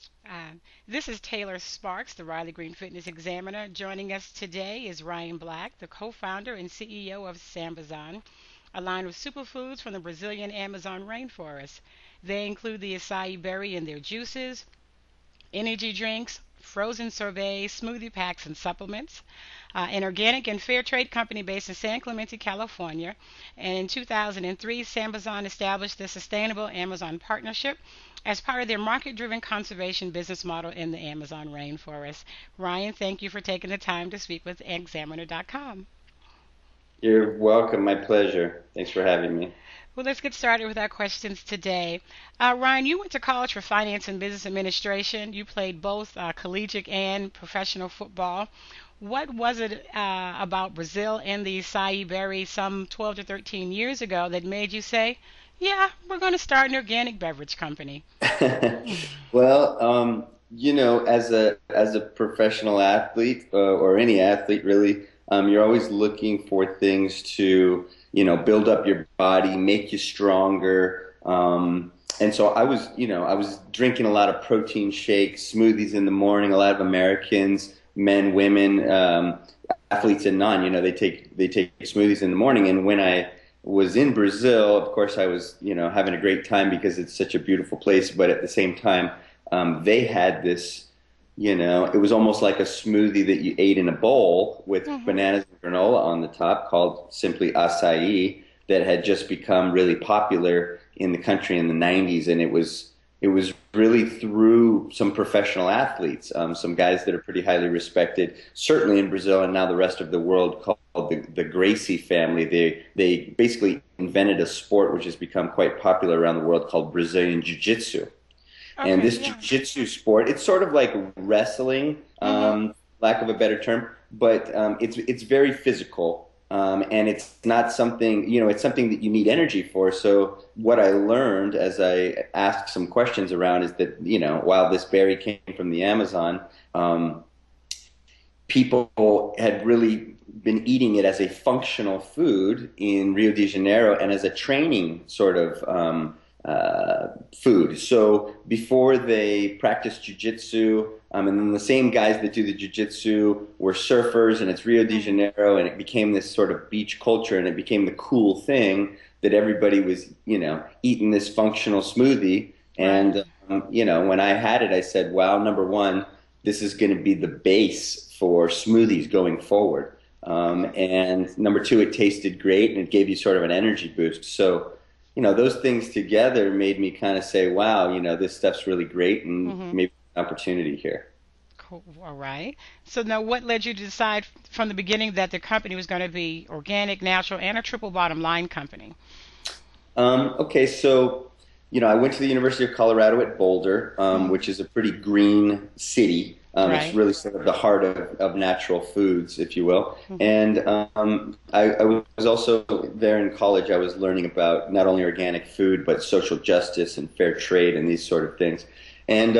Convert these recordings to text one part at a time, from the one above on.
Uh, this is Taylor Sparks, the Riley Green Fitness Examiner. Joining us today is Ryan Black, the co-founder and CEO of Sambazon, a line of superfoods from the Brazilian Amazon rainforest. They include the acai berry in their juices, energy drinks, frozen sorbets, smoothie packs, and supplements. An organic and fair trade company based in San Clemente, California. And in 2003, Sambazon established the Sustainable Amazon Partnership as part of their market driven conservation business model in the Amazon rainforest. Ryan, thank you for taking the time to speak with Examiner.com. You're welcome. My pleasure. Thanks for having me. Well, let's get started with our questions today. Ryan, you went to college for finance and business administration. You played both collegiate and professional football. What was it about Brazil and the acai berry some 12 to 13 years ago that made you say, yeah, we're going to start an organic beverage company? Well, as a professional athlete or any athlete really, you're always looking for things to, build up your body, make you stronger. And so I was drinking a lot of protein shakes, smoothies in the morning. A lot of Americans, men, women, athletes and non, they take smoothies in the morning. And when I was in Brazil, of course, I was, having a great time because it's such a beautiful place. But at the same time, they had this, it was almost like a smoothie that you ate in a bowl with Hmm. bananas and granola on the top, called simply acai, that had just become really popular in the country in the 90s. And it was really through some professional athletes, some guys that are pretty highly respected, certainly in Brazil and now the rest of the world, called the Gracie family. They basically invented a sport which has become quite popular around the world called Brazilian Jiu-Jitsu. And Okay, this yeah. Jiu-Jitsu sport, it's sort of like wrestling, Hmm. lack of a better term, but it's very physical. And it's not something, it's something that you need energy for. So what I learned as I asked some questions around is that, while this berry came from the Amazon, um, people had really been eating it as a functional food in Rio de Janeiro and as a training sort of food. So before they practiced jujitsu, and then the same guys that do the jujitsu were surfers, and it's Rio de Hmm. Janeiro, and it became this sort of beach culture, and it became the cool thing that everybody was, eating this functional smoothie. Right. And when I had it, I said, "Wow, number one, this is going to be the base for smoothies going forward." And number two, it tasted great, and it gave you sort of an energy boost. So those things together made me kind of say, wow, this stuff's really great and Hmm. maybe an opportunity here. Cool. All right. So now, what led you to decide from the beginning that the company was going to be organic, natural, and a triple bottom line company? Okay, so, I went to the University of Colorado at Boulder, Hmm. which is a pretty green city. It's Right. really sort of the heart of natural foods, if you will. Hmm. And I was also there in college. I was learning about not only organic food, but social justice and fair trade and these sort of things. And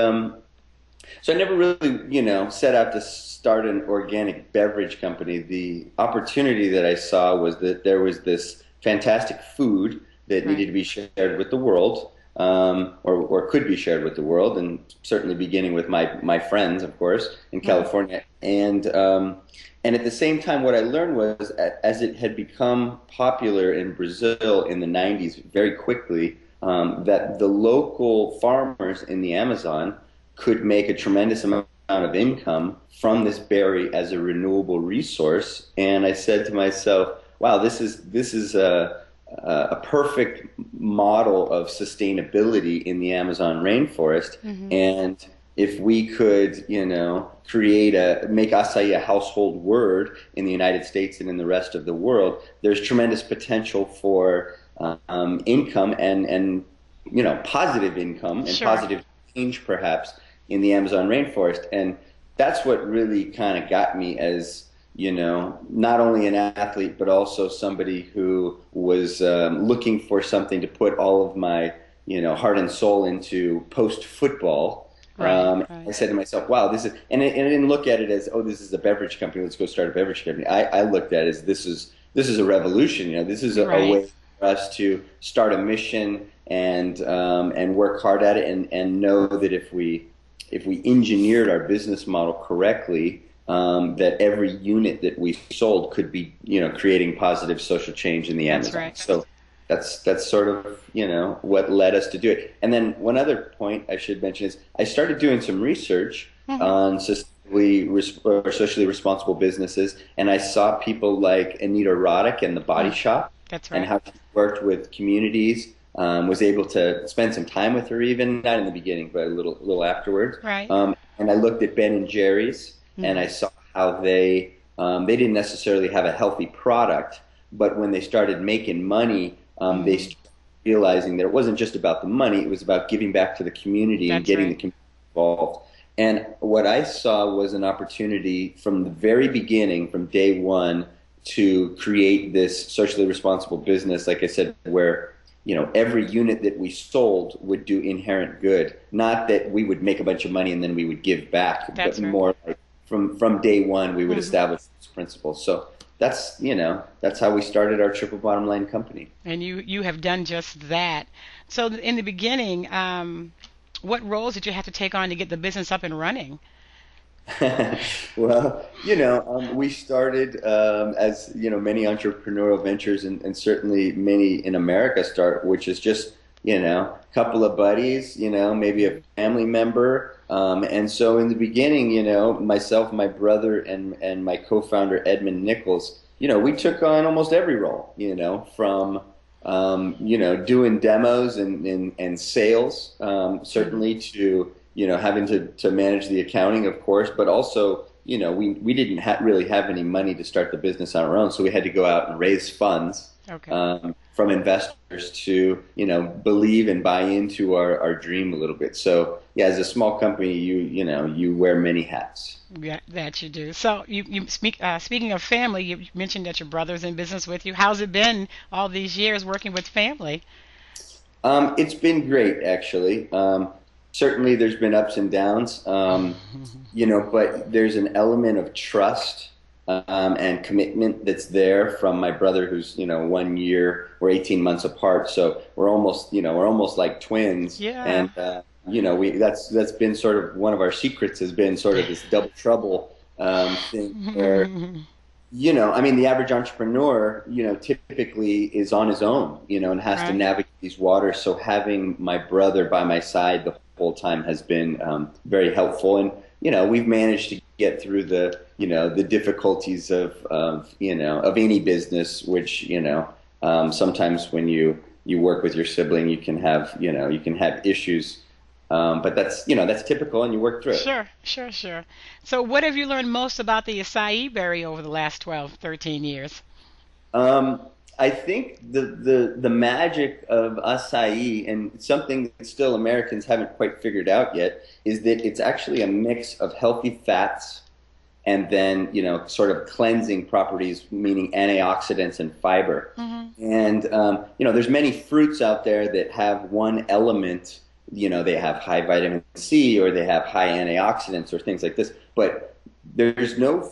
so I never really, set out to start an organic beverage company. The opportunity that I saw was that there was this fantastic food that needed Right. to be shared with the world, or could be shared with the world, and certainly beginning with my friends, of course, in Hmm. California. And at the same time, what I learned was, as it had become popular in Brazil in the 90s very quickly, that the local farmers in the Amazon could make a tremendous amount of income from this berry as a renewable resource. And I said to myself, wow, this is a perfect model of sustainability in the Amazon rainforest. Hmm. And if we could, make acai a household word in the United States and in the rest of the world, there's tremendous potential for income and positive income and Sure. positive change perhaps in the Amazon rainforest. And that's what really kind of got me as, not only an athlete, but also somebody who was looking for something to put all of my, heart and soul into post football. Right. I Right. said to myself, wow, and I didn't look at it as, oh, this is a beverage company. Let's go start a beverage company. I looked at it as this is a revolution. This is a Right. way for us to start a mission and work hard at it and know that if we if we engineered our business model correctly, that every unit that we sold could be, creating positive social change in the That's Amazon. right. So that's sort of, what led us to do it. And then one other point I should mention is I started doing some research Hmm. on or socially responsible businesses, and I saw people like Anita Roddick and the Body Mm, Shop that's and right. how she worked with communities. Was able to spend some time with her, even not in the beginning, but a little afterwards. Right. And I looked at Ben and Jerry's, and Mm, I saw how they didn't necessarily have a healthy product, but when they started making money, they mm, started realizing that it wasn't just about the money; it was about giving back to the community and that's getting the right. community involved. And what I saw was an opportunity from the very beginning, from day one, to create this socially responsible business, like I said, where every unit that we sold would do inherent good. Not that we would make a bunch of money and then we would give back, but That's right. more like from day one we would Hmm. establish these principles. So that's how we started our triple bottom line company. And you have done just that. So in the beginning, what roles did you have to take on to get the business up and running? Well, we started as many entrepreneurial ventures, and certainly many in America start, which is just a couple of buddies, maybe a Mhm. family member, and so in the beginning, myself, my brother, and my co-founder Edmund Nichols, we took on almost every role, from doing demos and sales, Mhm. certainly to having to manage the accounting, of course, but also, we didn't really have any money to start the business on our own, so we had to go out and raise funds Okay. from investors to, believe and buy into our dream a little bit. So, yeah, as a small company, you wear many hats. Yeah, that you do. So speaking of family, you mentioned that your brother's in business with you. How's it been all these years working with family? It's been great, actually. Certainly, there's been ups and downs, but there's an element of trust and commitment that's there from my brother, who's 1 year, we're 18 months apart, so we're almost like twins, Yeah. and we that's been sort of one of our secrets has been sort of this double trouble thing where I mean, the average entrepreneur, typically is on his own, and has to Right. navigate these waters. So having my brother by my side the whole time has been very helpful. And, we've managed to get through the difficulties of any business, which, sometimes when you work with your sibling, you can have issues. But that's typical and you work through it. Sure, sure, sure. So what have you learned most about the acai berry over the last 12, 13 years? Um, I think the magic of acai, and something that still Americans haven't quite figured out yet, is that it's actually a mix of healthy fats and then sort of cleansing properties, meaning antioxidants and fiber. Hmm. And there's many fruits out there that have one element. They have high vitamin C or they have high antioxidants or things like this, but there's no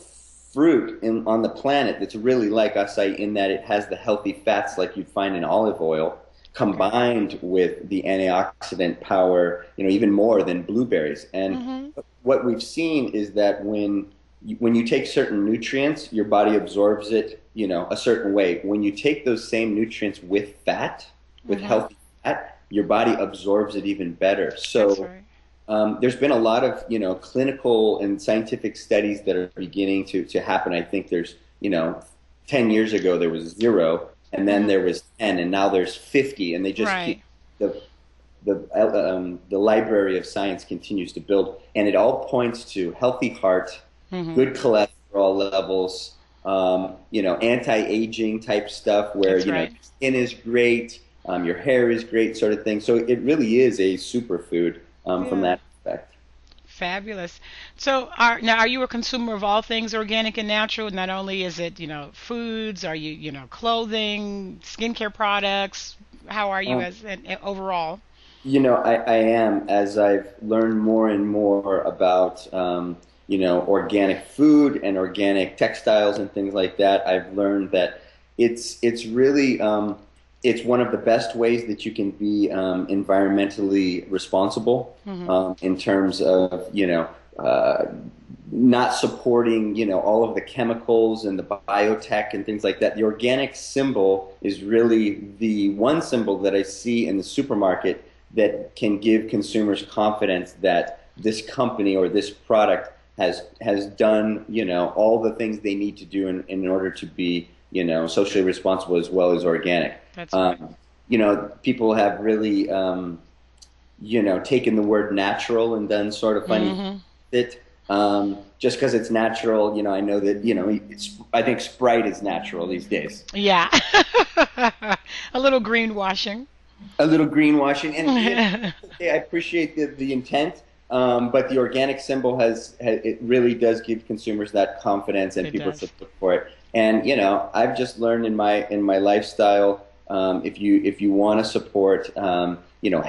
fruit on the planet that's really like acai in that it has the healthy fats like you'd find in olive oil Okay. combined with the antioxidant power, even more than blueberries. And Hmm. what we've seen is that when you take certain nutrients, your body absorbs it, a certain way. When you take those same nutrients with fat, with Hmm. healthy fat, your body absorbs it even better. That's So right. there's been a lot of clinical and scientific studies that are beginning to happen. I think there's 10 years ago there was zero, and then Hmm. there was 10, and now there's 50, and they just keep Right. the library of science continues to build, and it all points to healthy heart, Hmm. good cholesterol levels, anti-aging type stuff where That's your right. skin is great, your hair is great, sort of thing. So it really is a superfood from Yeah. that aspect. Fabulous. So are you a consumer of all things organic and natural? Not only is it, foods, are you, clothing, skincare products? How are you Um, as overall? I am, as I've learned more and more about, organic food and organic textiles and things like that. I've learned that it's really it's one of the best ways that you can be environmentally responsible Hmm. in terms of, uh, not supporting, all of the chemicals and the biotech and things like that. The organic symbol is really the one symbol that I see in the supermarket that can give consumers confidence that this company or this product has done, all the things they need to do in order to be, socially responsible as well as organic. That's right. People have really, taken the word natural and done sort of funny Hmm. it. Just because it's natural, I know that, I think Sprite is natural these days. Yeah. A little greenwashing. A little greenwashing, and It I appreciate the intent, but the organic symbol has it really does give consumers that confidence, and people does. should look for it. And I've just learned in my lifestyle, if you want to support,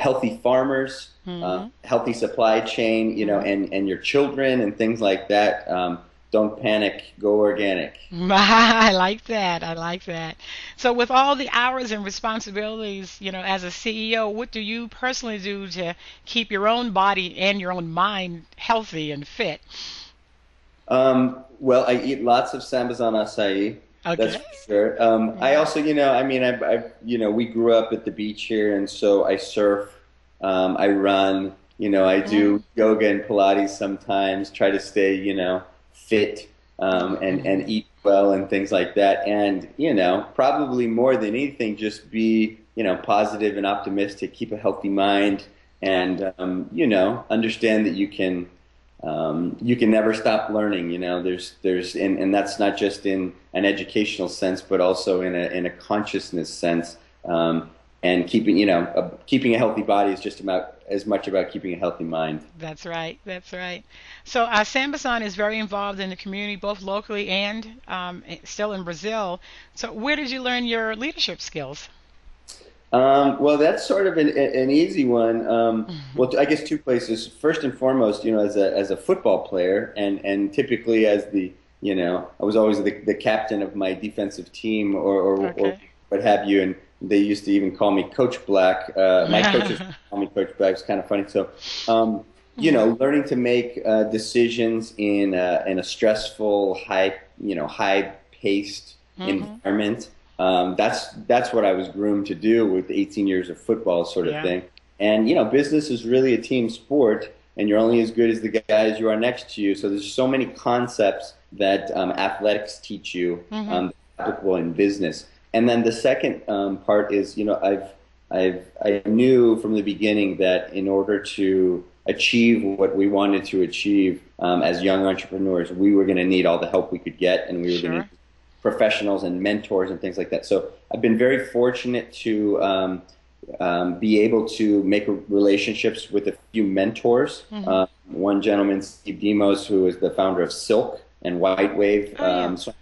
healthy farmers, Hmm. healthy supply chain, Hmm. and your children and things like that. Don't panic, go organic. I like that. I like that. So, with all the hours and responsibilities, as a CEO, what do you personally do to keep your own body and your own mind healthy and fit? Well, I eat lots of Sambazon acai. That's Okay. for sure. I Yeah. also, I mean, we grew up at the beach here, and so I surf, I run, I do Mm. yoga and Pilates sometimes, try to stay, fit, and Mhm. eat well and things like that. And, probably more than anything, just be, positive and optimistic, keep a healthy mind, Yeah. and, understand that you can never stop learning. And that's not just in an educational sense, but also in a consciousness sense. And keeping a healthy body is just about as much about keeping a healthy mind. That's right. That's right. So, Sambazon is very involved in the community, both locally and still in Brazil. So, where did you learn your leadership skills? Well, that's sort of an easy one. Well, I guess two places. First and foremost, as a football player, and typically as I was always the captain of my defensive team, or Okay. what have you, and they used to even call me Coach Black. My coaches call me Coach Black. It's kind of funny. So, learning to make decisions in a stressful, high paced Hmm. environment. That's what I was groomed to do with 18 years of football, sort of Yeah. thing. And business is really a team sport, and you're only as good as the guys you are next to you. So there's so many concepts that athletics teach you, Hmm. applicable in business. And then the second part is, I knew from the beginning that in order to achieve what we wanted to achieve as young entrepreneurs, we were going to need all the help we could get, and we were going to Sure. need professionals and mentors and things like that. So I've been very fortunate to be able to make relationships with a few mentors. Hmm. One gentleman, Steve Demos, who is the founder of Silk and White Wave. Oh, yeah. So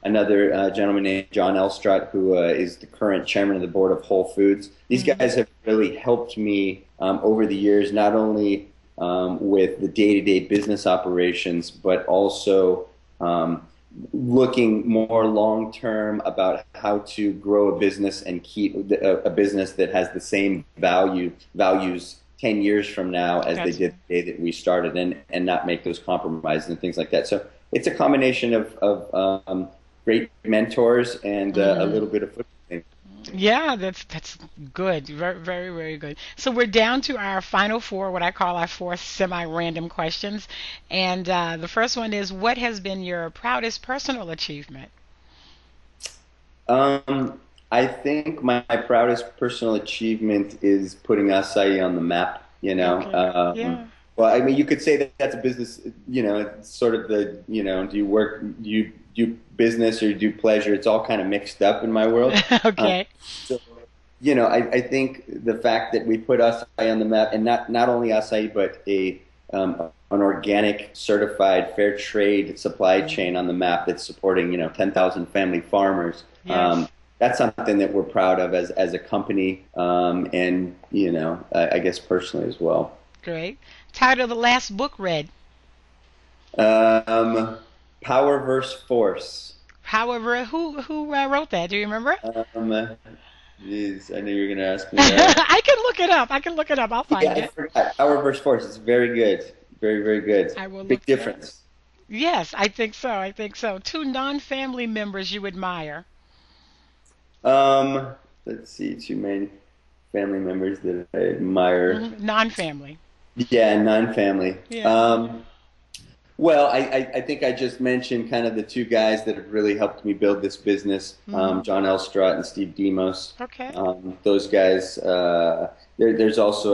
another gentleman named John Elstrott, who is the current chairman of the board of Whole Foods. These Hmm. guys have really helped me over the years, not only with the day-to-day business operations, but also um, looking more long term about how to grow a business and keep a business that has the same values 10 years from now as they That's did the day that we started, and not make those compromises and things like that. So it's a combination of great mentors and a right. little bit of football. Yeah, that's good. Very, very, very good. So we're down to our final four, what I call our four semi-random questions. And the first one is, what has been your proudest personal achievement? I think my proudest personal achievement is putting acai on the map. Okay. Yeah. Well, I mean, you could say that that's a business. It's sort of do you work, do you do business, or you do pleasure? It's all kind of mixed up in my world. Um, Okay. so, I think the fact that we put acai on the map, and not only acai, but an organic, certified, fair trade supply Mhm. chain on the map that's supporting 10,000 family farmers. Yes. That's something that we're proud of as a company, and I guess personally as well. Great. Title of the last book read. Um, Power versus Force. However, who wrote that? Do you remember? Um, Jeez, I knew you were gonna ask me that. I can look it up. I can look it up. I'll Yeah, find I it. forgot. Power versus force. It's very good. Very, very good. I will Big look it up. difference. Yes, I think so. I think so. Two non-family members you admire. Um, let's see, two main family members that I admire. Non-family. Yeah, non-family. Yeah. Well, I think I just mentioned kind of the two guys that have really helped me build this business, Hmm. John Elstrott and Steve Demos. Okay. Those guys. There's also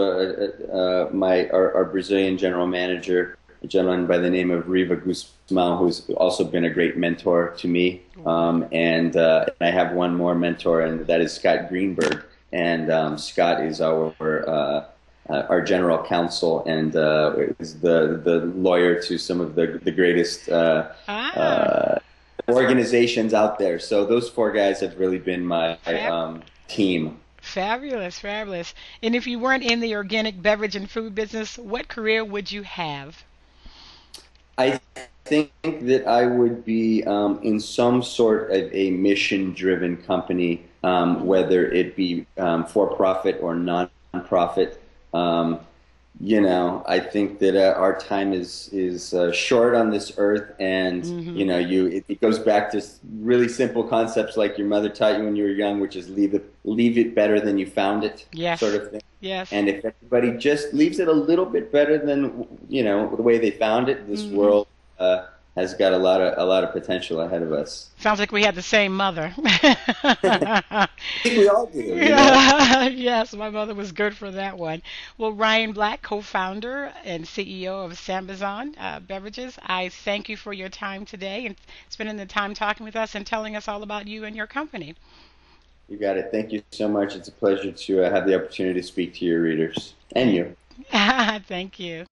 our Brazilian general manager, a gentleman by the name of Riva Guzmão, who's also been a great mentor to me. And I have one more mentor, and that is Scott Greenberg. And Scott is our general counsel and is the lawyer to some of the greatest Ah, organizations out there. So those four guys have really been my fab team. fabulous, fabulous. And if you weren't in the organic beverage and food business, what career would you have? I think that I would be in some sort of a mission-driven company, whether it be for-profit or non-profit. Um, I think that our time is short on this earth, and Hmm. it goes back to really simple concepts like your mother taught you when you were young, which is leave it better than you found it, sort Yes, of thing. yes. And if everybody just leaves it a little bit better than the way they found it, this Hmm. world has got a lot of potential ahead of us. Sounds like we had the same mother. I think we all do. Yeah, yes, my mother was good for that one. Well, Ryan Black, co-founder and CEO of Sambazon Beverages, I thank you for your time today and spending the time talking with us and telling us all about you and your company. You got it. Thank you so much. It's a pleasure to have the opportunity to speak to your readers and you. Thank you.